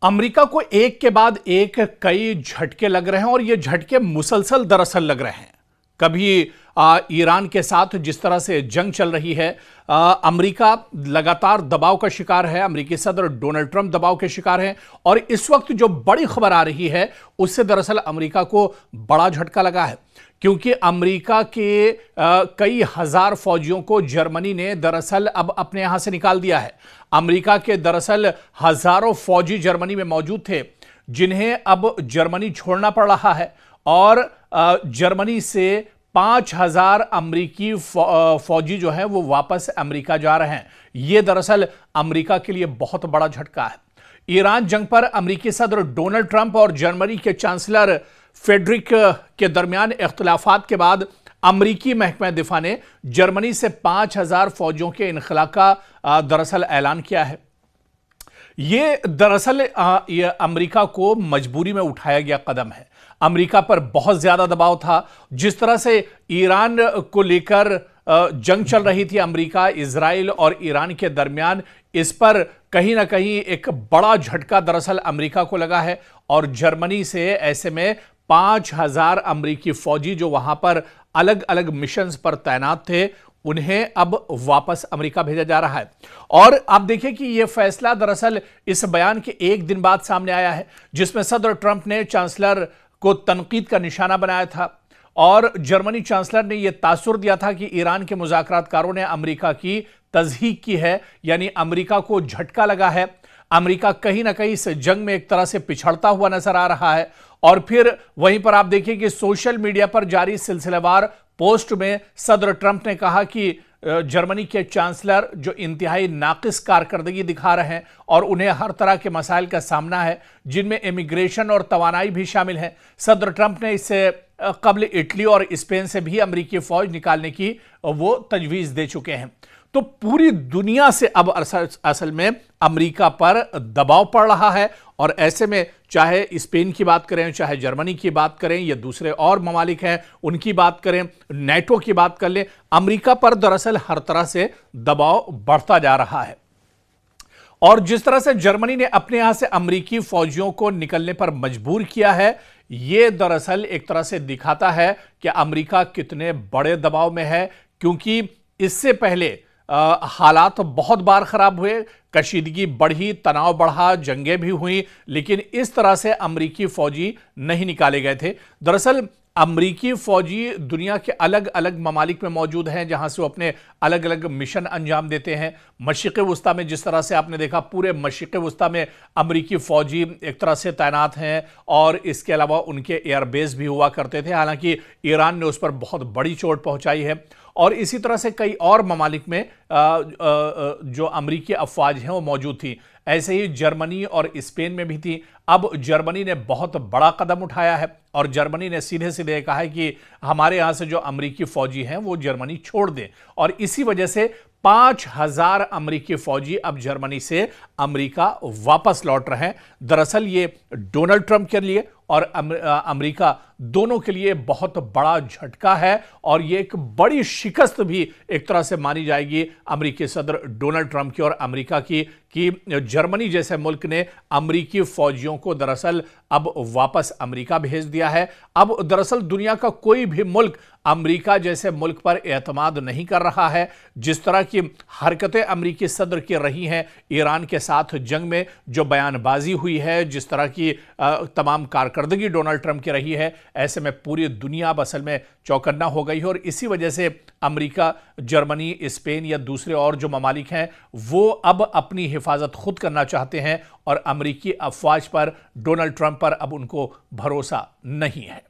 America को एक के बाद एक कई झटके लग रहे हैं और ये झटके मुसलसल दरअसल लग रहे हैं। कभी ईरान के साथ जिस तरह से जंग चल रही है, अमेरिका लगातार दबाव का शिकार है। अमेरिकी सदर डोनाल्ड ट्रंप दबाव के शिकार हैं और इस वक्त जो बड़ी खबर आ रही है उससे दरअसल अमेरिका को बड़ा झटका लगा है, क्योंकि अमेरिका के कई हजार फौजियों को जर्मनी ने दरअसल अब अपने यहां से निकाल दिया है। अमेरिका के दरअसल हजारों फौजी जर्मनी में मौजूद थे जिन्हें अब जर्मनी छोड़ना पड़ रहा है और जर्मनी से 5,000 अमेरिकी फौजी जो हैं वो वापस अमेरिका जा रहे हैं। यह दरअसल अमेरिका के लिए बहुत बड़ा झटका है। ईरान जंग पर अमेरिकी सदर डोनाल्ड ट्रंप और जर्मनी के चांसलर फ्रेडरिक के दरमियान इख्तिलाफात के बाद अमेरिकी महकमा दिफा ने जर्मनी से 5,000 फौजियों के इनखला का दरअसल ऐलान किया है। यह दरअसल ये अमेरिका को मजबूरी में उठाया गया कदम है। अमेरिका पर बहुत ज्यादा दबाव था। जिस तरह से ईरान को लेकर जंग चल रही थी अमेरिका, इजराइल और ईरान के दरमियान, इस पर कहीं ना कहीं एक बड़ा झटका दरअसल अमेरिका को लगा है और जर्मनी से ऐसे में 5,000 अमेरिकी फौजी जो वहां पर अलग अलग मिशंस पर तैनात थे उन्हें अब वापस अमेरिका भेजा जा रहा है। और आप देखें कि यह फैसला दरअसल इस बयान के एक दिन बाद सामने आया है जिसमें सदर ट्रंप ने चांसलर को तनकीद का निशाना बनाया था और जर्मनी चांसलर ने यह तासुर दिया था कि ईरान के मुज़ाकरातकारों ने अमेरिका की तज़हीक की है, यानी अमेरिका को झटका लगा है। अमेरिका कहीं ना कहीं इस जंग में एक तरह से पिछड़ता हुआ नजर आ रहा है। और फिर वहीं पर आप देखिए कि सोशल मीडिया पर जारी सिलसिलेवार पोस्ट में सदर ट्रंप ने कहा कि जर्मनी के चांसलर जो इंतहाई नाकिस कारकर्दगी दिखा रहे हैं और उन्हें हर तरह के मसाइल का सामना है जिनमें इमिग्रेशन और तवानाई भी शामिल है। सदर ट्रंप ने इससे कबल इटली और स्पेन से भी अमेरिकी फौज निकालने की वो तजवीज दे चुके हैं। तो पूरी दुनिया से अब असल में अमेरिका पर दबाव पड़ रहा है और ऐसे में चाहे स्पेन की बात करें, चाहे जर्मनी की बात करें या दूसरे और ममालिक हैं उनकी बात करें, नेटो की बात कर लें, अमेरिका पर दरअसल हर तरह से दबाव बढ़ता जा रहा है। और जिस तरह से जर्मनी ने अपने यहां से अमेरिकी फौजियों को निकलने पर मजबूर किया है, यह दरअसल एक तरह से दिखाता है कि अमेरिका कितने बड़े दबाव में है, क्योंकि इससे पहले हालात बहुत बार खराब हुए, कशीदगी बढ़ी, तनाव बढ़ा, जंगें भी हुई, लेकिन इस तरह से अमेरिकी फौजी नहीं निकाले गए थे। दरअसल अमेरिकी फौजी दुनिया के अलग अलग ममालिक में मौजूद हैं जहां से वो अपने अलग अलग मिशन अंजाम देते हैं। मशरिक़ वस्ता में जिस तरह से आपने देखा, पूरे मशरिक़ वस्ता में अमेरिकी फौजी एक तरह से तैनात हैं और इसके अलावा उनके एयरबेस भी हुआ करते थे। हालांकि ईरान ने उस पर बहुत बड़ी चोट पहुंचाई है और इसी तरह से कई और ममालिक में जो अमेरिकी अफवाज हैं वो मौजूद थी। ऐसे ही जर्मनी और स्पेन में भी थी। अब जर्मनी ने बहुत बड़ा कदम उठाया है और जर्मनी ने सीधे सीधे कहा है कि हमारे यहां से जो अमेरिकी फौजी हैं वो जर्मनी छोड़ दें और इसी वजह से 5,000 अमेरिकी फौजी अब जर्मनी से अमेरिका वापस लौट रहे हैं। दरअसल ये डोनाल्ड ट्रंप के लिए और अमेरिका दोनों के लिए बहुत बड़ा झटका है और ये एक बड़ी शिकस्त भी एक तरह से मानी जाएगी अमेरिकी सदर डोनाल्ड ट्रंप की और अमेरिका की, कि जर्मनी जैसे मुल्क ने अमेरिकी फौजियों को दरअसल अब वापस अमेरिका भेज दिया है। अब दरअसल दुनिया का कोई भी मुल्क अमेरिका जैसे मुल्क पर एतमाद नहीं कर रहा है। जिस तरह की हरकतें अमेरिकी सदर की रही हैं ईरान के साथ जंग में, जो बयानबाजी हुई है, जिस तरह की तमाम कारकर्दगी डोनाल्ड ट्रंप की रही है, ऐसे में पूरी दुनिया अब असल में चौकन्ना हो गई है और इसी वजह से अमेरिका, जर्मनी, स्पेन या दूसरे और जो ममालिक हैं वो अब अपनी हिफाजत खुद करना चाहते हैं और अमेरिकी अफवाज पर, डोनाल्ड ट्रंप पर अब उनको भरोसा नहीं है।